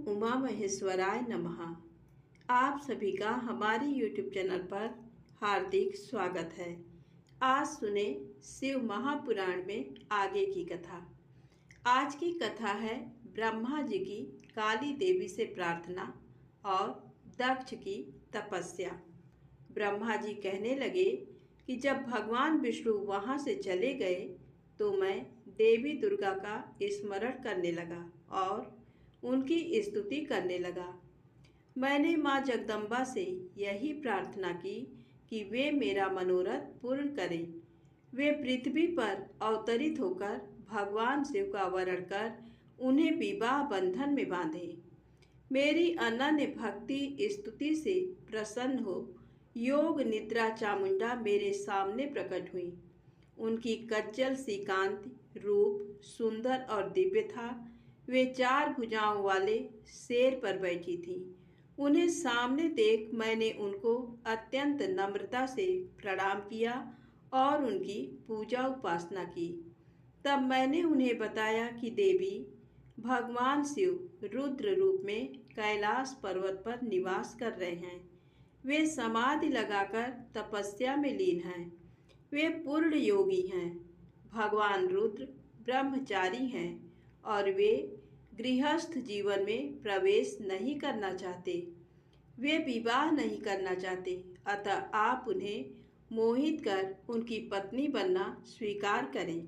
उमा महेश्वराय नमः। आप सभी का हमारे YouTube चैनल पर हार्दिक स्वागत है। आज सुने शिव महापुराण में आगे की कथा। आज की कथा है ब्रह्मा जी की काली देवी से प्रार्थना और दक्ष की तपस्या। ब्रह्मा जी कहने लगे कि जब भगवान विष्णु वहाँ से चले गए तो मैं देवी दुर्गा का स्मरण करने लगा और उनकी स्तुति करने लगा। मैंने माँ जगदम्बा से यही प्रार्थना की कि वे मेरा मनोरथ पूर्ण करें। वे पृथ्वी पर अवतरित होकर भगवान शिव का वरण कर उन्हें विवाह बंधन में बांधे। मेरी अनन्य भक्ति स्तुति से प्रसन्न हो योग निद्रा चामुंडा मेरे सामने प्रकट हुई। उनकी कज्जल सी कांति रूप सुंदर और दिव्य था। वे 4 भुजाओं वाले शेर पर बैठी थी। उन्हें सामने देख मैंने उनको अत्यंत नम्रता से प्रणाम किया और उनकी पूजा उपासना की। तब मैंने उन्हें बताया कि देवी भगवान शिव रुद्र रूप में कैलाश पर्वत पर निवास कर रहे हैं। वे समाधि लगाकर तपस्या में लीन हैं। वे पूर्ण योगी हैं। भगवान रुद्र ब्रह्मचारी हैं और वे गृहस्थ जीवन में प्रवेश नहीं करना चाहते। वे विवाह नहीं करना चाहते, अतः आप उन्हें मोहित कर उनकी पत्नी बनना स्वीकार करें।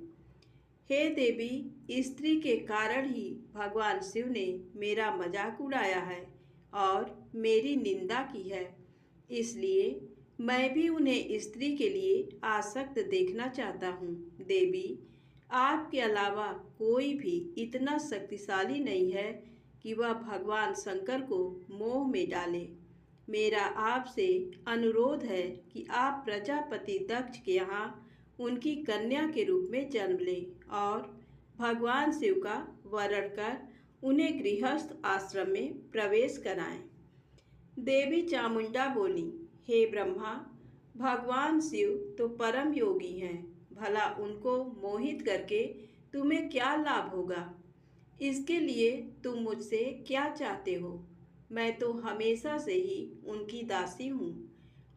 हे देवी, स्त्री के कारण ही भगवान शिव ने मेरा मजाक उड़ाया है और मेरी निंदा की है। इसलिए मैं भी उन्हें स्त्री के लिए आसक्त देखना चाहता हूँ। देवी, आपके अलावा कोई भी इतना शक्तिशाली नहीं है कि वह भगवान शंकर को मोह में डाले। मेरा आपसे अनुरोध है कि आप प्रजापति दक्ष के यहाँ उनकी कन्या के रूप में जन्म लें और भगवान शिव का वरण कर उन्हें गृहस्थ आश्रम में प्रवेश कराएं। देवी चामुंडा बोली, हे ब्रह्मा, भगवान शिव तो परम योगी हैं। भला उनको मोहित करके तुम्हें क्या लाभ होगा? इसके लिए तुम मुझसे क्या चाहते हो? मैं तो हमेशा से ही उनकी दासी हूँ।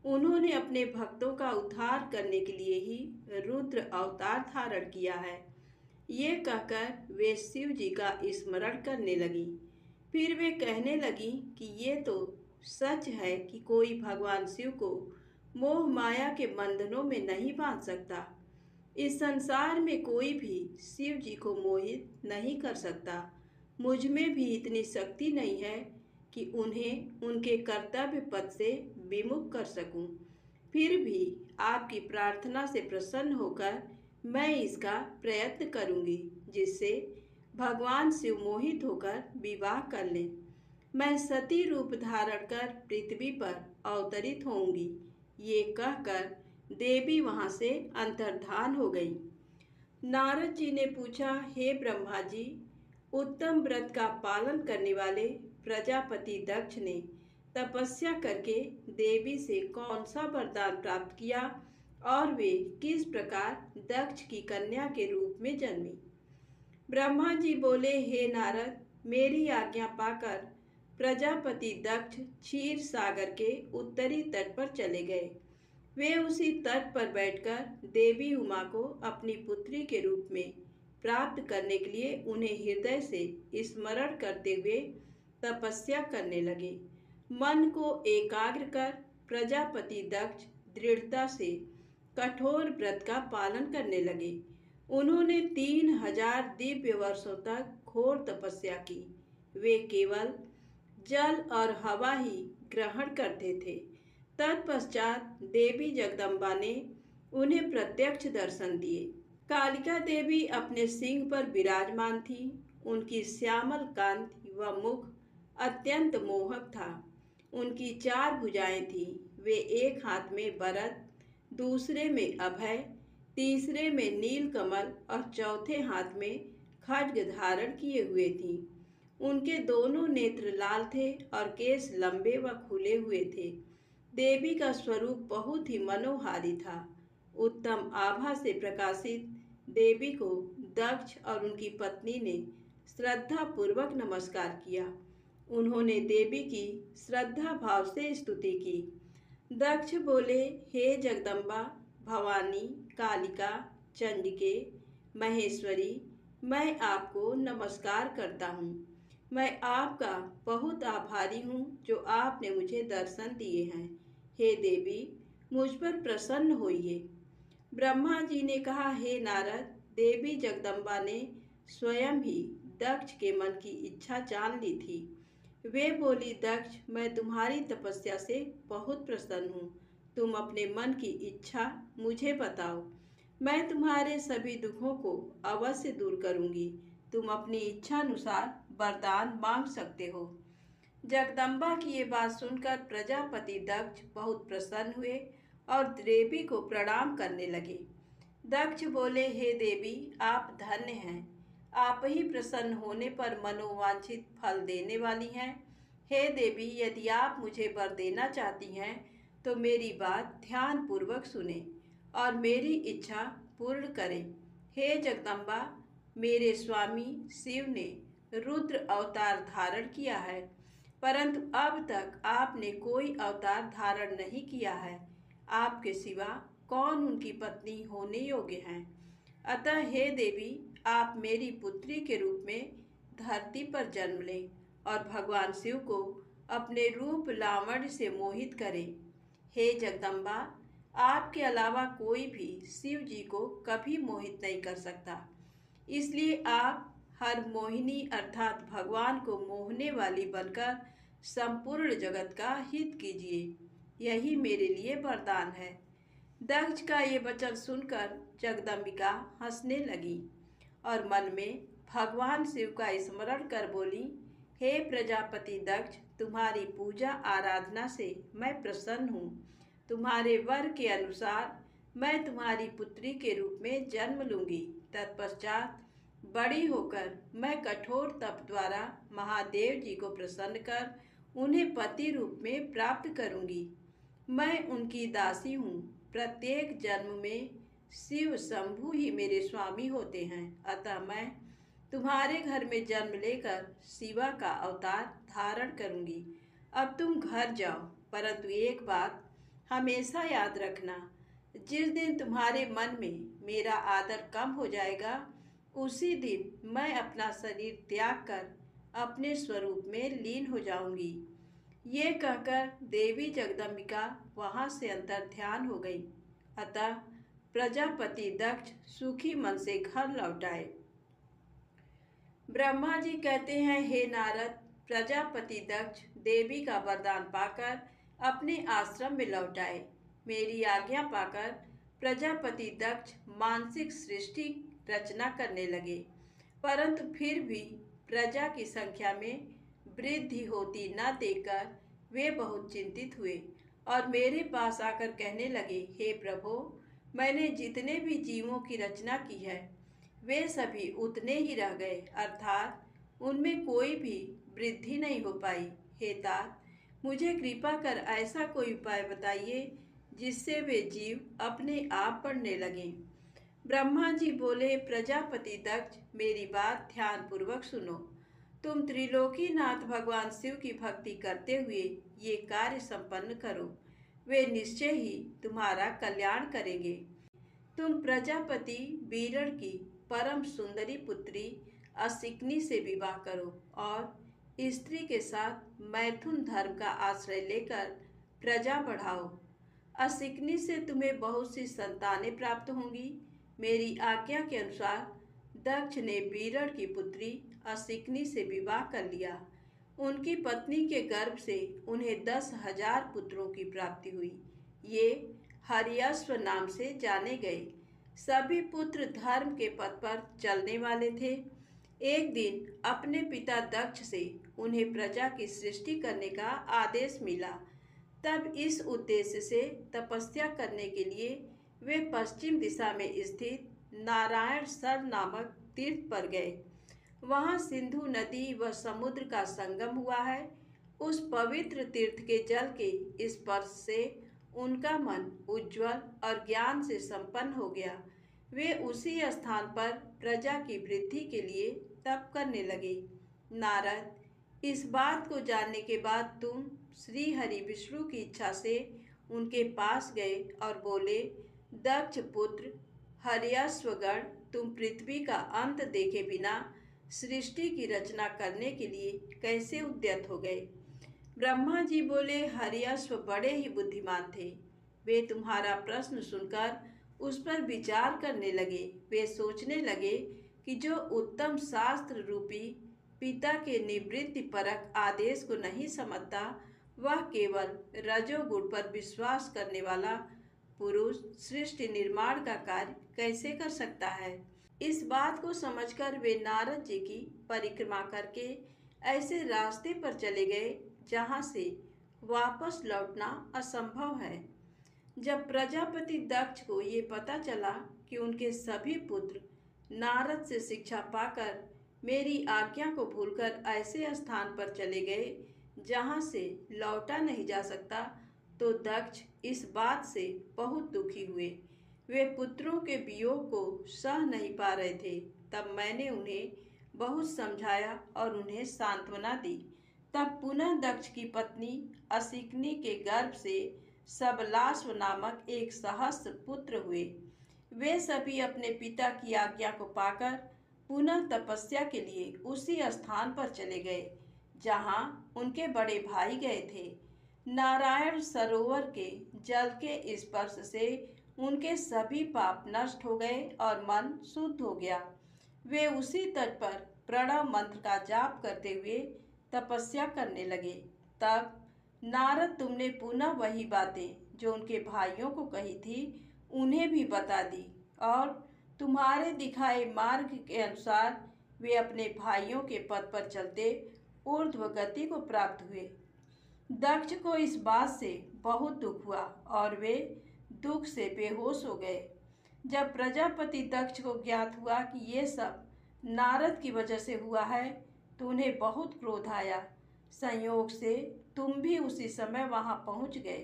उन्होंने अपने भक्तों का उद्धार करने के लिए ही रुद्र अवतार धारण किया है। ये कहकर वे शिव जी का स्मरण करने लगी। फिर वे कहने लगी कि ये तो सच है कि कोई भगवान शिव को मोह माया के बंधनों में नहीं बांध सकता। इस संसार में कोई भी शिव जी को मोहित नहीं कर सकता। मुझ में भी इतनी शक्ति नहीं है कि उन्हें उनके कर्तव्य पद से विमुख कर सकूं। फिर भी आपकी प्रार्थना से प्रसन्न होकर मैं इसका प्रयत्न करूंगी, जिससे भगवान शिव मोहित होकर विवाह कर लें। मैं सती रूप धारण कर पृथ्वी पर अवतरित होंगी। ये कहकर देवी वहां से अंतर्धान हो गई। नारद जी ने पूछा, हे ब्रह्मा जी, उत्तम व्रत का पालन करने वाले प्रजापति दक्ष ने तपस्या करके देवी से कौन सा वरदान प्राप्त किया और वे किस प्रकार दक्ष की कन्या के रूप में जन्मी? ब्रह्मा जी बोले, हे नारद, मेरी आज्ञा पाकर प्रजापति दक्ष क्षीर सागर के उत्तरी तट पर चले गए। वे उसी तट पर बैठकर देवी उमा को अपनी पुत्री के रूप में प्राप्त करने के लिए उन्हें हृदय से स्मरण करते हुए तपस्या करने लगे। मन को एकाग्र कर प्रजापति दक्ष दृढ़ता से कठोर व्रत का पालन करने लगे। उन्होंने 3000 दिव्य वर्षों तक घोर तपस्या की। वे केवल जल और हवा ही ग्रहण करते थे। तत्पश्चात देवी जगदम्बा ने उन्हें प्रत्यक्ष दर्शन दिए। कालिका देवी अपने सिंह पर विराजमान थी। उनकी श्यामल कांति व मुख अत्यंत मोहक था। उनकी 4 भुजाएं थीं। वे एक हाथ में वरद, दूसरे में अभय, तीसरे में नीलकमल और चौथे हाथ में खड्ग धारण किए हुए थीं। उनके दोनों नेत्र लाल थे और केश लंबे व खुले हुए थे। देवी का स्वरूप बहुत ही मनोहारी था। उत्तम आभा से प्रकाशित देवी को दक्ष और उनकी पत्नी ने श्रद्धा पूर्वक नमस्कार किया। उन्होंने देवी की श्रद्धा भाव से स्तुति की। दक्ष बोले, हे जगदम्बा, भवानी, कालिका, चंडिके, महेश्वरी, मैं आपको नमस्कार करता हूँ। मैं आपका बहुत आभारी हूँ जो आपने मुझे दर्शन दिए हैं। हे देवी, मुझ पर प्रसन्न होइए। ब्रह्मा जी ने कहा, हे नारद, देवी जगदम्बा ने स्वयं ही दक्ष के मन की इच्छा जान ली थी। वे बोली, दक्ष, मैं तुम्हारी तपस्या से बहुत प्रसन्न हूँ। तुम अपने मन की इच्छा मुझे बताओ, मैं तुम्हारे सभी दुखों को अवश्य दूर करूँगी। तुम अपनी इच्छा अनुसार वरदान मांग सकते हो। जगदम्बा की ये बात सुनकर प्रजापति दक्ष बहुत प्रसन्न हुए और देवी को प्रणाम करने लगे। दक्ष बोले, हे देवी, आप धन्य हैं। आप ही प्रसन्न होने पर मनोवांछित फल देने वाली हैं। हे देवी, यदि आप मुझे वर देना चाहती हैं तो मेरी बात ध्यान पूर्वक सुने और मेरी इच्छा पूर्ण करें। हे जगदम्बा, मेरे स्वामी शिव ने रुद्र अवतार धारण किया है, परंतु अब तक आपने कोई अवतार धारण नहीं किया है। आपके सिवा कौन उनकी पत्नी होने योग्य हैं? अतः हे देवी, आप मेरी पुत्री के रूप में धरती पर जन्म लें और भगवान शिव को अपने रूप लावण्य से मोहित करें। हे जगदम्बा, आपके अलावा कोई भी शिव जी को कभी मोहित नहीं कर सकता। इसलिए आप हर मोहिनी अर्थात भगवान को मोहने वाली बनकर संपूर्ण जगत का हित कीजिए। यही मेरे लिए वरदान है। दक्ष का ये वचन सुनकर जगदम्बिका हंसने लगी और मन में भगवान शिव का स्मरण कर बोली, हे प्रजापति दक्ष, तुम्हारी पूजा आराधना से मैं प्रसन्न हूँ। तुम्हारे वर के अनुसार मैं तुम्हारी पुत्री के रूप में जन्म लूँगी। तत्पश्चात बड़ी होकर मैं कठोर तप द्वारा महादेव जी को प्रसन्न कर उन्हें पति रूप में प्राप्त करूँगी। मैं उनकी दासी हूँ। प्रत्येक जन्म में शिव शंभु ही मेरे स्वामी होते हैं। अतः मैं तुम्हारे घर में जन्म लेकर शिवा का अवतार धारण करूँगी। अब तुम घर जाओ, परंतु एक बात हमेशा याद रखना, जिस दिन तुम्हारे मन में मेरा आदर कम हो जाएगा, उसी दिन मैं अपना शरीर त्याग कर अपने स्वरूप में लीन हो जाऊंगी। ये कहकर देवी जगदम्बिका वहाँ से अंतर ध्यान हो गई। अतः प्रजापति दक्ष सुखी मन से घर लौट आए। ब्रह्मा जी कहते हैं, हे नारद, प्रजापति दक्ष देवी का वरदान पाकर अपने आश्रम में लौट आए। मेरी आज्ञा पाकर प्रजापति दक्ष मानसिक सृष्टि रचना करने लगे, परंतु फिर भी प्रजा की संख्या में वृद्धि होती न देखकर वे बहुत चिंतित हुए और मेरे पास आकर कहने लगे, हे प्रभो, मैंने जितने भी जीवों की रचना की है वे सभी उतने ही रह गए, अर्थात उनमें कोई भी वृद्धि नहीं हो पाई। हे तात, मुझे कृपा कर ऐसा कोई उपाय बताइए जिससे वे जीव अपने आप बढ़ने लगें। ब्रह्मा जी बोले, प्रजापति दक्ष, मेरी बात ध्यान पूर्वक सुनो। तुम त्रिलोकीनाथ भगवान शिव की भक्ति करते हुए ये कार्य संपन्न करो। वे निश्चय ही तुम्हारा कल्याण करेंगे। तुम प्रजापति बीरड़ की परम सुंदरी पुत्री असिकनी से विवाह करो और स्त्री के साथ मैथुन धर्म का आश्रय लेकर प्रजा बढ़ाओ। असिकनी से तुम्हें बहुत सी संतानें प्राप्त होंगी। मेरी आज्ञा के अनुसार दक्ष ने बीरड़ की पुत्री असिकनी से विवाह कर लिया। उनकी पत्नी के गर्भ से उन्हें 10,000 पुत्रों की प्राप्ति हुई। ये हरियश्व नाम से जाने गए। सभी पुत्र धर्म के पथ पर चलने वाले थे। एक दिन अपने पिता दक्ष से उन्हें प्रजा की सृष्टि करने का आदेश मिला। तब इस उद्देश्य से तपस्या करने के लिए वे पश्चिम दिशा में स्थित नारायण सर नामक तीर्थ पर गए। वहाँ सिंधु नदी व समुद्र का संगम हुआ है। उस पवित्र तीर्थ के जल के स्पर्श से उनका मन उज्ज्वल और ज्ञान से संपन्न हो गया। वे उसी स्थान पर प्रजा की वृद्धि के लिए तप करने लगे। नारद, इस बात को जानने के बाद तुम श्री हरि विष्णु की इच्छा से उनके पास गए और बोले, दक्ष पुत्र हर्यश्वगण, तुम पृथ्वी का अंत देखे बिना सृष्टि की रचना करने के लिए कैसे उद्यत हो गए। ब्रह्मा जी बोले, हर्यश्व बड़े ही बुद्धिमान थे। वे तुम्हारा प्रश्न सुनकर उस पर विचार करने लगे। वे सोचने लगे कि जो उत्तम शास्त्र रूपी पिता के निवृत्ति परक आदेश को नहीं समझता, वह केवल रजोगुण पर विश्वास करने वाला पुरुष सृष्टि निर्माण का कार्य कैसे कर सकता है। इस बात को समझकर वे नारद जी की परिक्रमा करके ऐसे रास्ते पर चले गए जहाँ से वापस लौटना असंभव है। जब प्रजापति दक्ष को ये पता चला कि उनके सभी पुत्र नारद से शिक्षा पाकर मेरी आज्ञा को भूलकर ऐसे स्थान पर चले गए जहाँ से लौटा नहीं जा सकता, तो दक्ष इस बात से बहुत दुखी हुए। वे पुत्रों के वियोग को सह नहीं पा रहे थे। तब मैंने उन्हें बहुत समझाया और उन्हें सांत्वना दी। तब पुनः दक्ष की पत्नी असिकनी के गर्भ से सबलाश्व नामक एक सहस्त्र पुत्र हुए। वे सभी अपने पिता की आज्ञा को पाकर पुनः तपस्या के लिए उसी स्थान पर चले गए जहाँ उनके बड़े भाई गए थे। नारायण सरोवर के जल के स्पर्श से उनके सभी पाप नष्ट हो गए और मन शुद्ध हो गया। वे उसी तट पर प्रणव मंत्र का जाप करते हुए तपस्या करने लगे। तब नारद तुमने पुनः वही बातें जो उनके भाइयों को कही थी उन्हें भी बता दी और तुम्हारे दिखाए मार्ग के अनुसार वे अपने भाइयों के पद पर चलते ऊर्ध्व गति को प्राप्त हुए। दक्ष को इस बात से बहुत दुख हुआ और वे दुख से बेहोश हो गए। जब प्रजापति दक्ष को ज्ञात हुआ कि ये सब नारद की वजह से हुआ है तो उन्हें बहुत क्रोध आया। संयोग से तुम भी उसी समय वहां पहुंच गए।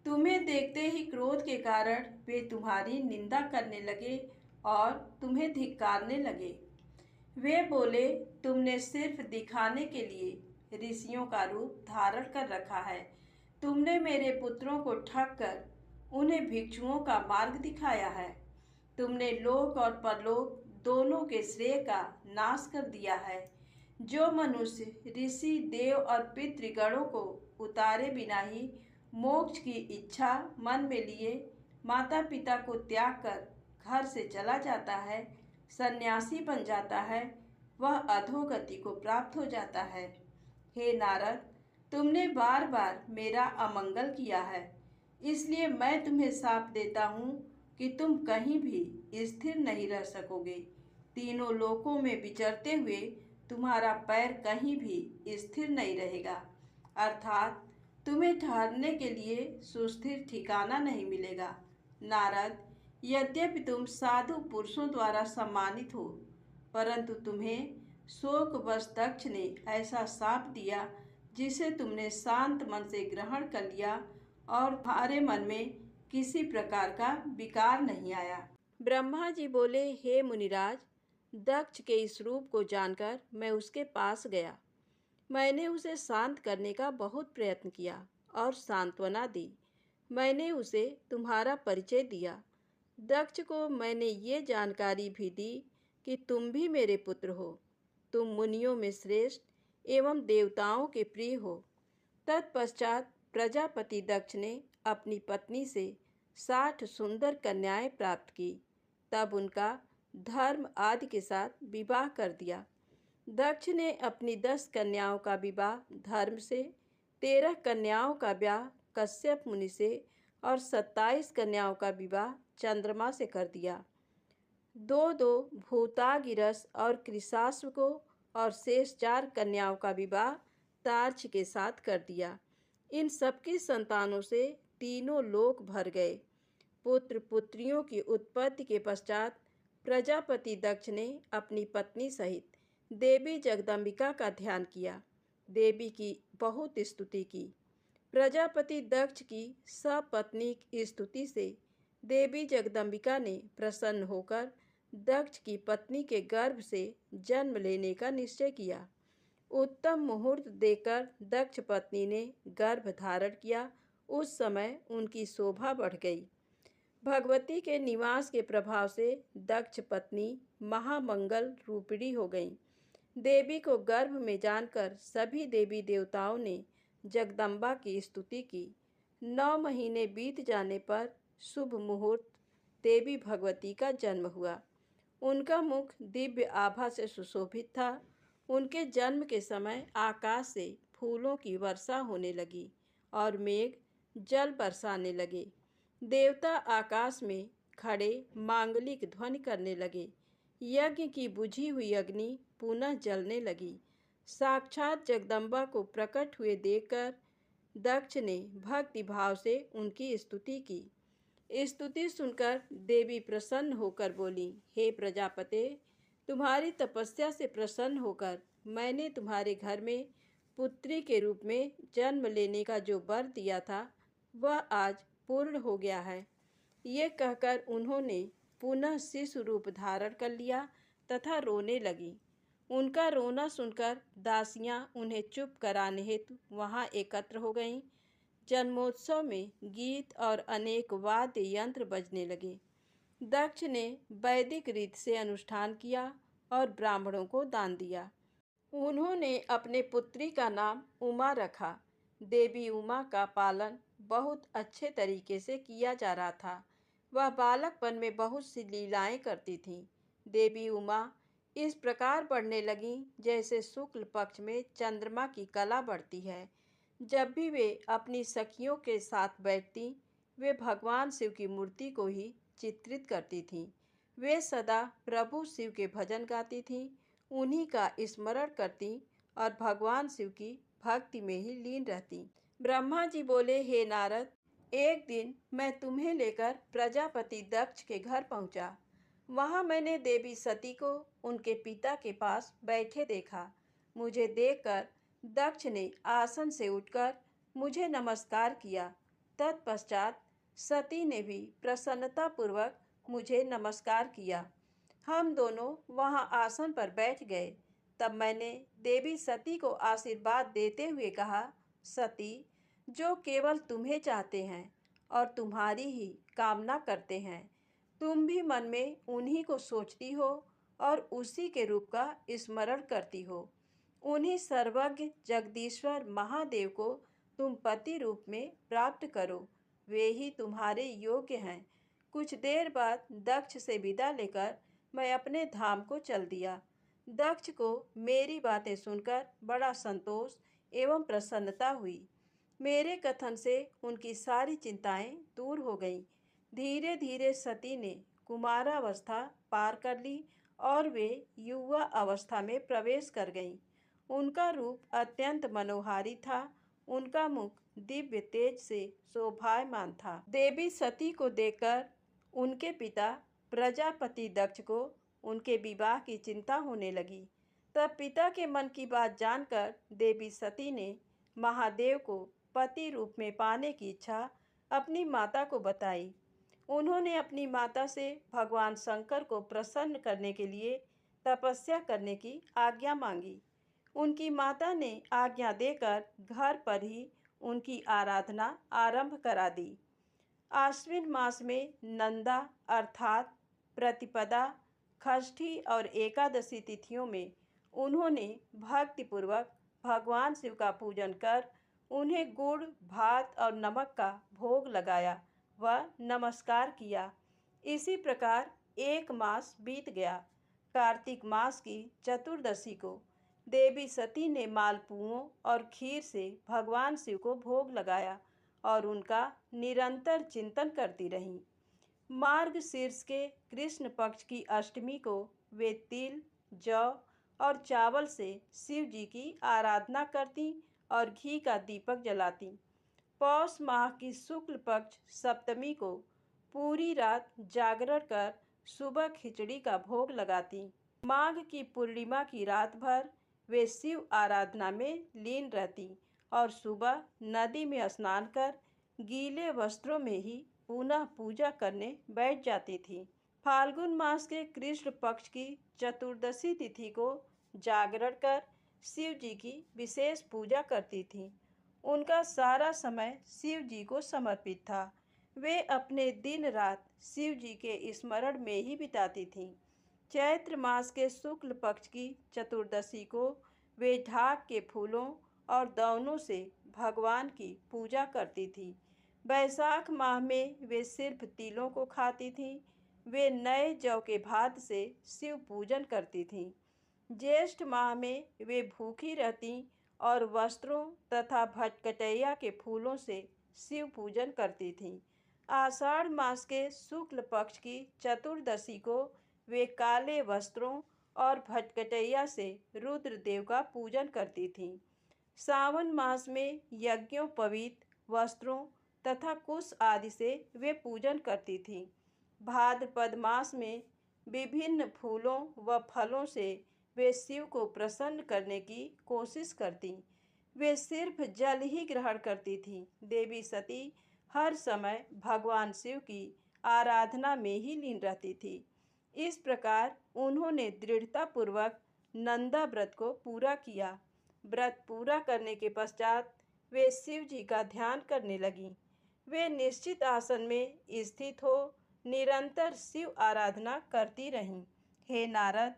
तुम्हें देखते ही क्रोध के कारण वे तुम्हारी निंदा करने लगे और तुम्हें धिक्कारने लगे। वे बोले, तुमने सिर्फ दिखाने के लिए ऋषियों का रूप धारण कर रखा है। तुमने मेरे पुत्रों को ठग कर उन्हें भिक्षुओं का मार्ग दिखाया है। तुमने लोक और परलोक दोनों के श्रेय का नाश कर दिया है। जो मनुष्य ऋषि देव और पितृगणों को उतारे बिना ही मोक्ष की इच्छा मन में लिए माता पिता को त्याग कर घर से चला जाता है, सन्यासी बन जाता है, वह अधोगति को प्राप्त हो जाता है। हे नारद, तुमने बार बार मेरा अमंगल किया है, इसलिए मैं तुम्हें शाप देता हूँ कि तुम कहीं भी स्थिर नहीं रह सकोगे। तीनों लोकों में विचरते हुए तुम्हारा पैर कहीं भी स्थिर नहीं रहेगा, अर्थात तुम्हें ठहरने के लिए सुस्थिर ठिकाना नहीं मिलेगा। नारद, यद्यपि तुम साधु पुरुषों द्वारा सम्मानित हो, परंतु तुम्हें शोकवश दक्ष ने ऐसा शाप दिया जिसे तुमने शांत मन से ग्रहण कर लिया और तुम्हारे मन में किसी प्रकार का विकार नहीं आया। ब्रह्मा जी बोले, हे मुनिराज, दक्ष के इस रूप को जानकर मैं उसके पास गया। मैंने उसे शांत करने का बहुत प्रयत्न किया और सांत्वना दी। मैंने उसे तुम्हारा परिचय दिया। दक्ष को मैंने ये जानकारी भी दी कि तुम भी मेरे पुत्र हो। तुम मुनियों में श्रेष्ठ एवं देवताओं के प्रिय हो। तत्पश्चात प्रजापति दक्ष ने अपनी पत्नी से 60 सुंदर कन्याएं प्राप्त की। तब उनका धर्म आदि के साथ विवाह कर दिया। दक्ष ने अपनी 10 कन्याओं का विवाह धर्म से, 13 कन्याओं का ब्याह कश्यप मुनि से और 27 कन्याओं का विवाह चंद्रमा से कर दिया। 2 भूतागिरस और कृशाश्व को और शेष 4 कन्याओं का विवाह तार्क्ष के साथ कर दिया। इन सबकी संतानों से तीनों लोक भर गए। पुत्र पुत्रियों की उत्पत्ति के पश्चात प्रजापति दक्ष ने अपनी पत्नी सहित देवी जगदम्बिका का ध्यान किया। देवी की बहुत स्तुति की। प्रजापति दक्ष की सपत्नीक स्तुति से देवी जगदम्बिका ने प्रसन्न होकर दक्ष की पत्नी के गर्भ से जन्म लेने का निश्चय किया। उत्तम मुहूर्त देकर दक्ष पत्नी ने गर्भ धारण किया। उस समय उनकी शोभा बढ़ गई। भगवती के निवास के प्रभाव से दक्ष पत्नी महामंगल रूपिणी हो गई। देवी को गर्भ में जानकर सभी देवी देवताओं ने जगदम्बा की स्तुति की। 9 महीने बीत जाने पर शुभ मुहूर्त देवी भगवती का जन्म हुआ। उनका मुख दिव्य आभा से सुशोभित था। उनके जन्म के समय आकाश से फूलों की वर्षा होने लगी और मेघ जल बरसाने लगे। देवता आकाश में खड़े मांगलिक ध्वनि करने लगे। यज्ञ की बुझी हुई अग्नि पुनः जलने लगी। साक्षात जगदम्बा को प्रकट हुए देखकर दक्ष ने भक्ति भाव से उनकी स्तुति की। स्तुति सुनकर देवी प्रसन्न होकर बोली, हे प्रजापते, तुम्हारी तपस्या से प्रसन्न होकर मैंने तुम्हारे घर में पुत्री के रूप में जन्म लेने का जो वर दिया था वह आज पूर्ण हो गया है। ये कहकर उन्होंने पुनः शिशु रूप धारण कर लिया तथा रोने लगी। उनका रोना सुनकर दासियां उन्हें चुप कराने हेतु वहां एकत्र हो गईं। जन्मोत्सव में गीत और अनेक वाद्य यंत्र बजने लगे। दक्ष ने वैदिक रीति से अनुष्ठान किया और ब्राह्मणों को दान दिया। उन्होंने अपने पुत्री का नाम उमा रखा। देवी उमा का पालन बहुत अच्छे तरीके से किया जा रहा था। वह बालकपन में बहुत सी लीलाएं करती थीं। देवी उमा इस प्रकार बढ़ने लगीं जैसे शुक्ल पक्ष में चंद्रमा की कला बढ़ती है। जब भी वे अपनी सखियों के साथ बैठती, वे भगवान शिव की मूर्ति को ही चित्रित करती थीं। वे सदा प्रभु शिव के भजन गाती थीं, उन्हीं का स्मरण करती और भगवान शिव की भक्ति में ही लीन रहती। ब्रह्मा जी बोले, हे नारद, एक दिन मैं तुम्हें लेकर प्रजापति दक्ष के घर पहुंचा। वहां मैंने देवी सती को उनके पिता के पास बैठे देखा। मुझे देखकर दक्ष ने आसन से उठकर मुझे नमस्कार किया। तत्पश्चात सती ने भी प्रसन्नतापूर्वक मुझे नमस्कार किया। हम दोनों वहां आसन पर बैठ गए। तब मैंने देवी सती को आशीर्वाद देते हुए कहा, सती, जो केवल तुम्हें चाहते हैं और तुम्हारी ही कामना करते हैं, तुम भी मन में उन्हीं को सोचती हो और उसी के रूप का स्मरण करती हो। उन्हीं सर्वज्ञ जगदीश्वर महादेव को तुम पति रूप में प्राप्त करो, वे ही तुम्हारे योग्य हैं। कुछ देर बाद दक्ष से विदा लेकर मैं अपने धाम को चल दिया। दक्ष को मेरी बातें सुनकर बड़ा संतोष एवं प्रसन्नता हुई। मेरे कथन से उनकी सारी चिंताएं दूर हो गईं। धीरे धीरे सती ने कुमारावस्था पार कर ली और वे युवा अवस्था में प्रवेश कर गईं। उनका रूप अत्यंत मनोहारी था। उनका मुख दिव्य तेज से शोभायमान था। देवी सती को देखकर उनके पिता प्रजापति दक्ष को उनके विवाह की चिंता होने लगी। तब पिता के मन की बात जानकर देवी सती ने महादेव को पति रूप में पाने की इच्छा अपनी माता को बताई। उन्होंने अपनी माता से भगवान शंकर को प्रसन्न करने के लिए तपस्या करने की आज्ञा मांगी। उनकी माता ने आज्ञा देकर घर पर ही उनकी आराधना आरंभ करा दी। आश्विन मास में नंदा अर्थात प्रतिपदा, षष्ठी और एकादशी तिथियों में उन्होंने भक्तिपूर्वक भगवान शिव का पूजन कर उन्हें गुड़, भात और नमक का भोग लगाया व नमस्कार किया। इसी प्रकार एक मास बीत गया। कार्तिक मास की चतुर्दशी को देवी सती ने मालपुओं और खीर से भगवान शिव को भोग लगाया और उनका निरंतर चिंतन करती रहीं। मार्गशीर्ष के कृष्ण पक्ष की अष्टमी को वे तिल, जौ और चावल से शिव जी की आराधना करती और घी का दीपक जलाती। पौष माह की शुक्ल पक्ष सप्तमी को पूरी रात जागरण कर सुबह खिचड़ी का भोग लगाती। माघ की पूर्णिमा की रात भर वे शिव आराधना में लीन रहती और सुबह नदी में स्नान कर गीले वस्त्रों में ही पुनः पूजा करने बैठ जाती थी। फाल्गुन मास के कृष्ण पक्ष की चतुर्दशी तिथि को जागरण कर शिव जी की विशेष पूजा करती थीं। उनका सारा समय शिव जी को समर्पित था। वे अपने दिन रात शिव जी के स्मरण में ही बिताती थीं। चैत्र मास के शुक्ल पक्ष की चतुर्दशी को वे ढाक के फूलों और दौनों से भगवान की पूजा करती थीं। बैसाख माह में वे सिर्फ तिलों को खाती थीं। वे नए जौ के भात से शिव पूजन करती थीं। ज्येष्ठ माह में वे भूखी रहती और वस्त्रों तथा भटकटैया के फूलों से शिव पूजन करती थीं। आषाढ़ मास के शुक्ल पक्ष की चतुर्दशी को वे काले वस्त्रों और भटकटैया से रुद्रदेव का पूजन करती थीं। सावन मास में यज्ञोपवीत वस्त्रों तथा कुश आदि से वे पूजन करती थीं। भाद्रपद मास में विभिन्न फूलों व फलों से वे शिव को प्रसन्न करने की कोशिश करती। वे सिर्फ जल ही ग्रहण करती थीं। देवी सती हर समय भगवान शिव की आराधना में ही लीन रहती थी। इस प्रकार उन्होंने दृढ़तापूर्वक नंदा व्रत को पूरा किया। व्रत पूरा करने के पश्चात वे शिव जी का ध्यान करने लगीं। वे निश्चित आसन में स्थित हो निरंतर शिव आराधना करती रहीं। हे नारद,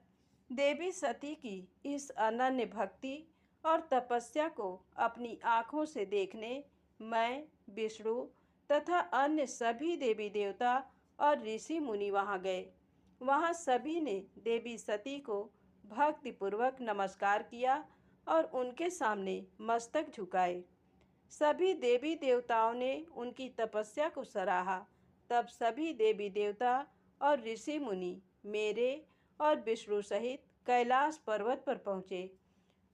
देवी सती की इस अनन्य भक्ति और तपस्या को अपनी आँखों से देखने मैं, विष्णु तथा अन्य सभी देवी देवता और ऋषि मुनि वहाँ गए। वहाँ सभी ने देवी सती को भक्तिपूर्वक नमस्कार किया और उनके सामने मस्तक झुकाए। सभी देवी देवताओं ने उनकी तपस्या को सराहा। तब सभी देवी देवता और ऋषि मुनि मेरे और विष्णु सहित कैलाश पर्वत पर पहुँचे।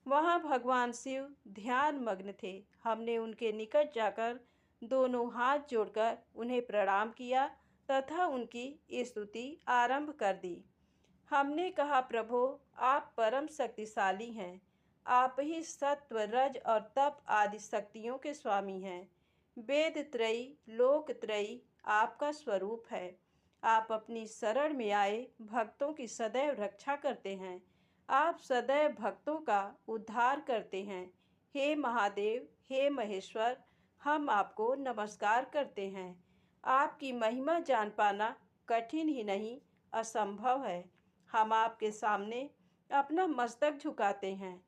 वहाँ भगवान शिव ध्यान मग्न थे। हमने उनके निकट जाकर दोनों हाथ जोड़कर उन्हें प्रणाम किया तथा उनकी स्तुति आरंभ कर दी। हमने कहा, प्रभो, आप परम शक्तिशाली हैं। आप ही सत्व, रज और तप आदि शक्तियों के स्वामी हैं। वेद त्रयी, लोक त्रयी आपका स्वरूप है। आप अपनी शरण में आए भक्तों की सदैव रक्षा करते हैं। आप सदैव भक्तों का उद्धार करते हैं। हे महादेव, हे महेश्वर, हम आपको नमस्कार करते हैं। आपकी महिमा जान पाना कठिन ही नहीं, असंभव है। हम आपके सामने अपना मस्तक झुकाते हैं।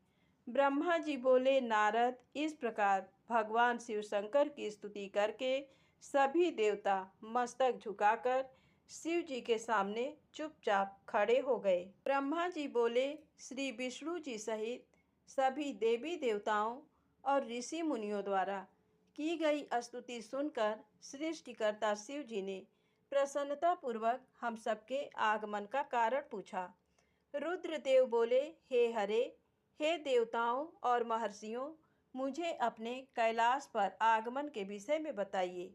ब्रह्मा जी बोले, नारद, इस प्रकार भगवान शिव शंकर की स्तुति करके सभी देवता मस्तक झुकाकर शिव जी के सामने चुपचाप खड़े हो गए। ब्रह्मा जी बोले, श्री विष्णु जी सहित सभी देवी देवताओं और ऋषि मुनियों द्वारा की गई स्तुति सुनकर सृष्टिकर्ता शिव जी ने प्रसन्नतापूर्वक हम सबके आगमन का कारण पूछा। रुद्रदेव बोले, हे हरे, हे देवताओं और महर्षियों, मुझे अपने कैलाश पर आगमन के विषय में बताइए।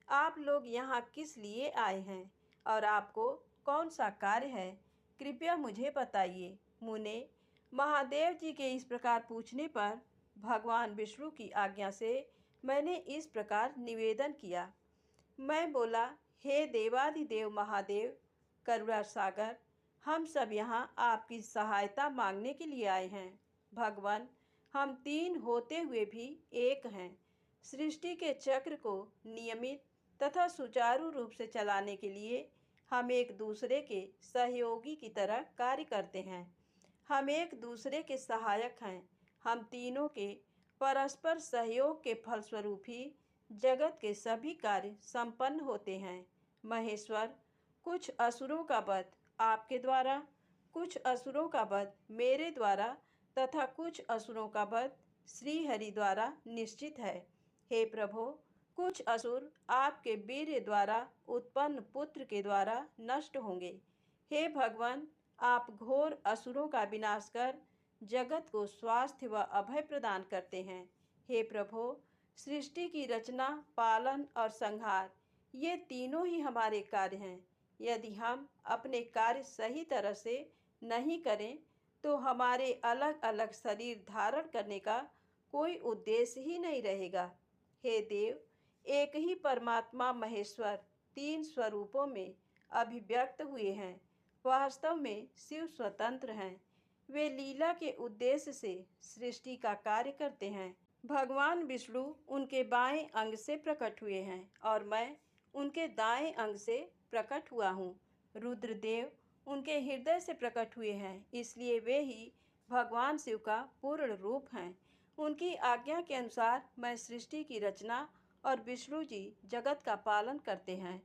आप लोग यहाँ किस लिए आए हैं और आपको कौन सा कार्य है, कृपया मुझे बताइए। मुने महादेव जी के इस प्रकार पूछने पर भगवान विष्णु की आज्ञा से मैंने इस प्रकार निवेदन किया। मैं बोला, हे देवादिदेव महादेव, करुणा सागर, हम सब यहाँ आपकी सहायता मांगने के लिए आए हैं। भगवान, हम तीन होते हुए भी एक हैं। सृष्टि के चक्र को नियमित तथा सुचारू रूप से चलाने के लिए हम एक दूसरे के सहयोगी की तरह कार्य करते हैं। हम एक दूसरे के सहायक हैं। हम तीनों के परस्पर सहयोग के फलस्वरूप ही जगत के सभी कार्य संपन्न होते हैं। महेश्वर, कुछ असुरों का वध आपके द्वारा, कुछ असुरों का वध मेरे द्वारा तथा कुछ असुरों का वध श्री हरि द्वारा निश्चित है। हे प्रभो, कुछ असुर आपके वीर्य द्वारा उत्पन्न पुत्र के द्वारा नष्ट होंगे। हे भगवान, आप घोर असुरों का विनाश कर जगत को स्वास्थ्य व अभय प्रदान करते हैं। हे प्रभो, सृष्टि की रचना, पालन और संहार, ये तीनों ही हमारे कार्य हैं। यदि हम अपने कार्य सही तरह से नहीं करें तो हमारे अलग अलग शरीर धारण करने का कोई उद्देश्य ही नहीं रहेगा। हे देव, एक ही परमात्मा महेश्वर तीन स्वरूपों में अभिव्यक्त हुए हैं। वास्तव में शिव स्वतंत्र हैं। वे लीला के उद्देश्य से सृष्टि का कार्य करते हैं। भगवान विष्णु उनके बाएं अंग से प्रकट हुए हैं और मैं उनके दाएं अंग से प्रकट हुआ हूँ। रुद्रदेव उनके हृदय से प्रकट हुए हैं, इसलिए वे ही भगवान शिव का पूर्ण रूप हैं। उनकी आज्ञा के अनुसार मैं सृष्टि की रचना और विष्णु जी जगत का पालन करते हैं।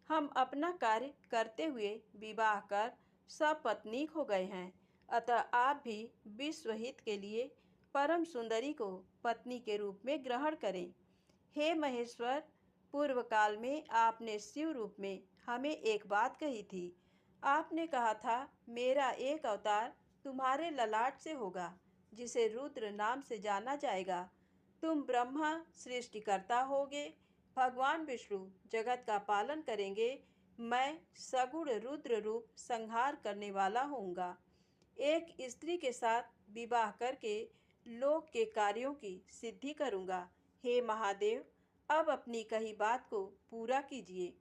हम अपना कार्य करते हुए विवाह कर सपत्नीक हो गए हैं, अतः आप भी विश्व हित के लिए परम सुंदरी को पत्नी के रूप में ग्रहण करें। हे महेश्वर, पूर्व काल में आपने शिव रूप में हमें एक बात कही थी। आपने कहा था, मेरा एक अवतार तुम्हारे ललाट से होगा, जिसे रुद्र नाम से जाना जाएगा। तुम ब्रह्मा सृष्टिकर्ता होगे, भगवान विष्णु जगत का पालन करेंगे, मैं सगुण रुद्र रूप संहार करने वाला होऊंगा। एक स्त्री के साथ विवाह करके लोक के कार्यों की सिद्धि करूंगा। हे महादेव, अब अपनी कही बात को पूरा कीजिए।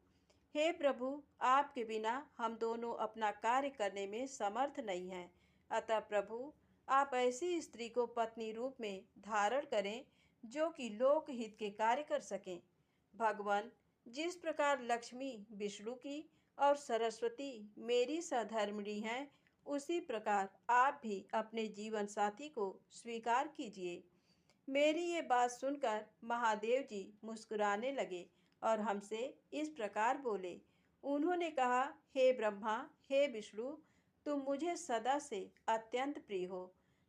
हे प्रभु, आपके बिना हम दोनों अपना कार्य करने में समर्थ नहीं हैं। अतः प्रभु, आप ऐसी स्त्री को पत्नी रूप में धारण करें जो कि लोक हित के कार्य कर सकें। भगवान, जिस प्रकार लक्ष्मी विष्णु की और सरस्वती मेरी सहधर्मिणी हैं, उसी प्रकार आप भी अपने जीवन साथी को स्वीकार कीजिए। मेरी ये बात सुनकर महादेव जी मुस्कुराने लगे और हमसे इस प्रकार बोले। उन्होंने कहा, हे ब्रह्मा, हे विष्णु, तुम मुझे सदा से अत्यंत प्रिय हो।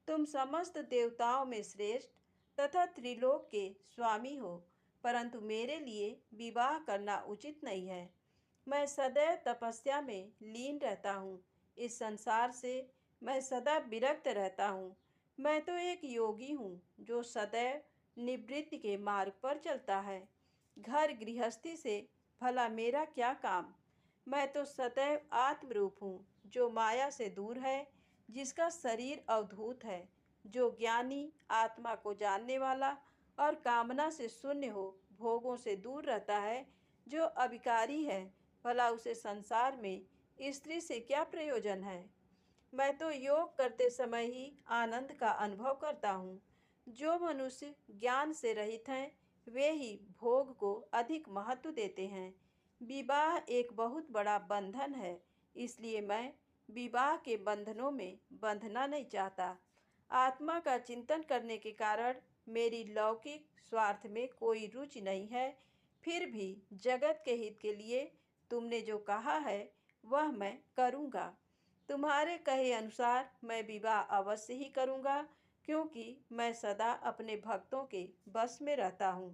तुम समस्त देवताओं में श्रेष्ठ तथा त्रिलोक के स्वामी हो, परंतु मेरे लिए विवाह करना उचित नहीं है। मैं सदैव तपस्या में लीन रहता हूँ। इस संसार से मैं सदा विरक्त रहता हूँ। मैं तो एक योगी हूँ जो सदैव निवृत्ति के मार्ग पर चलता है। घर गृहस्थी से भला मेरा क्या काम। मैं तो सदैव आत्मरूप हूँ जो माया से दूर है, जिसका शरीर अवधूत है, जो ज्ञानी आत्मा को जानने वाला और कामना से शून्य हो भोगों से दूर रहता है, जो अविकारी है, भला उसे संसार में स्त्री से क्या प्रयोजन है। मैं तो योग करते समय ही आनंद का अनुभव करता हूँ। जो मनुष्य ज्ञान से रहित हैं, वे ही भोग को अधिक महत्व देते हैं। विवाह एक बहुत बड़ा बंधन है, इसलिए मैं विवाह के बंधनों में बंधना नहीं चाहता। आत्मा का चिंतन करने के कारण मेरी लौकिक स्वार्थ में कोई रुचि नहीं है। फिर भी जगत के हित के लिए तुमने जो कहा है वह मैं करूँगा। तुम्हारे कहे अनुसार मैं विवाह अवश्य ही करूँगा, क्योंकि मैं सदा अपने भक्तों के बस में रहता हूँ।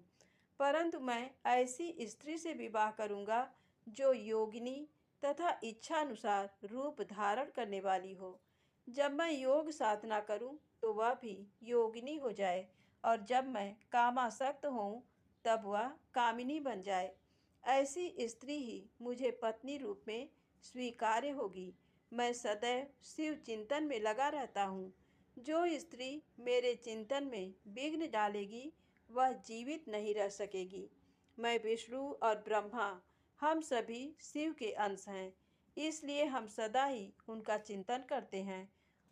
परंतु मैं ऐसी स्त्री से विवाह करूँगा जो योगिनी तथा इच्छानुसार रूप धारण करने वाली हो। जब मैं योग साधना करूं तो वह भी योगिनी हो जाए, और जब मैं कामासक्त हूँ तब वह कामिनी बन जाए। ऐसी स्त्री ही मुझे पत्नी रूप में स्वीकार्य होगी। मैं सदैव शिव चिंतन में लगा रहता हूँ। जो स्त्री मेरे चिंतन में विघ्न डालेगी वह जीवित नहीं रह सकेगी। मैं विष्णु और ब्रह्मा, हम सभी शिव के अंश हैं, इसलिए हम सदा ही उनका चिंतन करते हैं।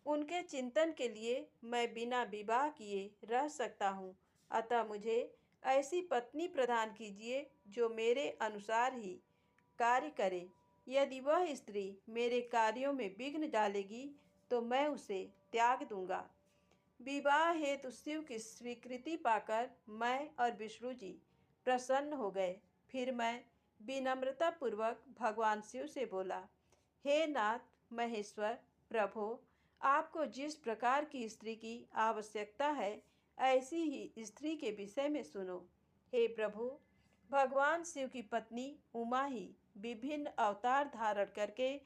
उनके चिंतन के लिए मैं बिना विवाह किए रह सकता हूँ। अतः मुझे ऐसी पत्नी प्रदान कीजिए जो मेरे अनुसार ही कार्य करे। यदि वह स्त्री मेरे कार्यों में विघ्न डालेगी तो मैं उसे त्याग दूंगा। विवाह हेतु शिव की स्वीकृति पाकर मैं और विष्णु जी प्रसन्न हो गए। फिर मैं विनम्रता पूर्वक भगवान शिव से बोला, हे नाथ महेश्वर प्रभो, आपको जिस प्रकार की स्त्री की आवश्यकता है, ऐसी ही स्त्री के विषय में सुनो। हे प्रभु, भगवान शिव की पत्नी उमा ही विभिन्न अवतार धारण करके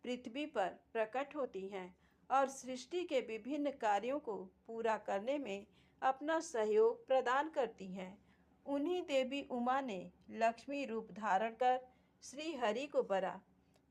पृथ्वी पर प्रकट होती हैं और सृष्टि के विभिन्न कार्यों को पूरा करने में अपना सहयोग प्रदान करती हैं। उन्हीं देवी उमा ने लक्ष्मी रूप धारण कर श्री हरि को बरा।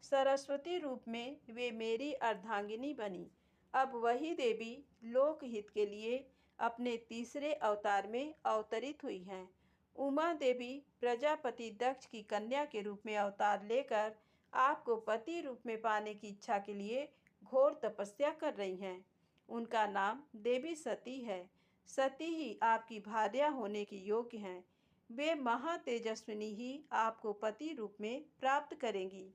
सरस्वती रूप में वे मेरी अर्धांगिनी बनी। अब वही देवी लोकहित के लिए अपने तीसरे अवतार में अवतरित हुई हैं। उमा देवी प्रजापति दक्ष की कन्या के रूप में अवतार लेकर आपको पति रूप में पाने की इच्छा के लिए घोर तपस्या कर रही हैं। उनका नाम देवी सती है। सती ही आपकी भार्या होने की योग्य हैं। वे महातेजस्विनी ही आपको पति रूप में प्राप्त करेंगी।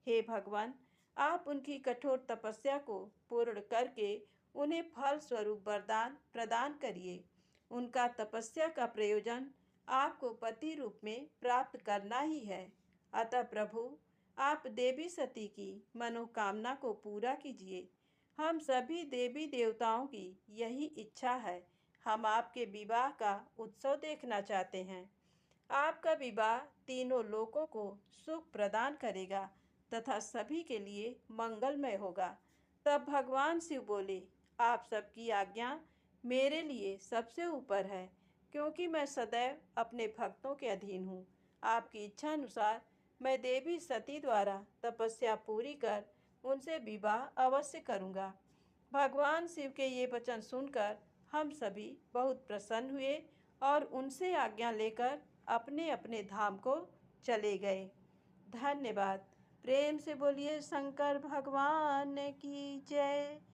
हे भगवान, आप उनकी कठोर तपस्या को पूर्ण करके उन्हें फल स्वरूप वरदान प्रदान करिए। उनका तपस्या का प्रयोजन आपको पति रूप में प्राप्त करना ही है। अतः प्रभु, आप देवी सती की मनोकामना को पूरा कीजिए। हम सभी देवी देवताओं की यही इच्छा है। हम आपके विवाह का उत्सव देखना चाहते हैं। आपका विवाह तीनों लोकों को सुख प्रदान करेगा तथा सभी के लिए मंगलमय होगा। तब भगवान शिव बोले, आप सबकी आज्ञा मेरे लिए सबसे ऊपर है, क्योंकि मैं सदैव अपने भक्तों के अधीन हूँ। आपकी इच्छा अनुसार मैं देवी सती द्वारा तपस्या पूरी कर उनसे विवाह अवश्य करूँगा। भगवान शिव के ये वचन सुनकर हम सभी बहुत प्रसन्न हुए और उनसे आज्ञा लेकर अपने अपने धाम को चले गए। धन्यवाद। प्रेम से बोलिए शंकर भगवान की जय।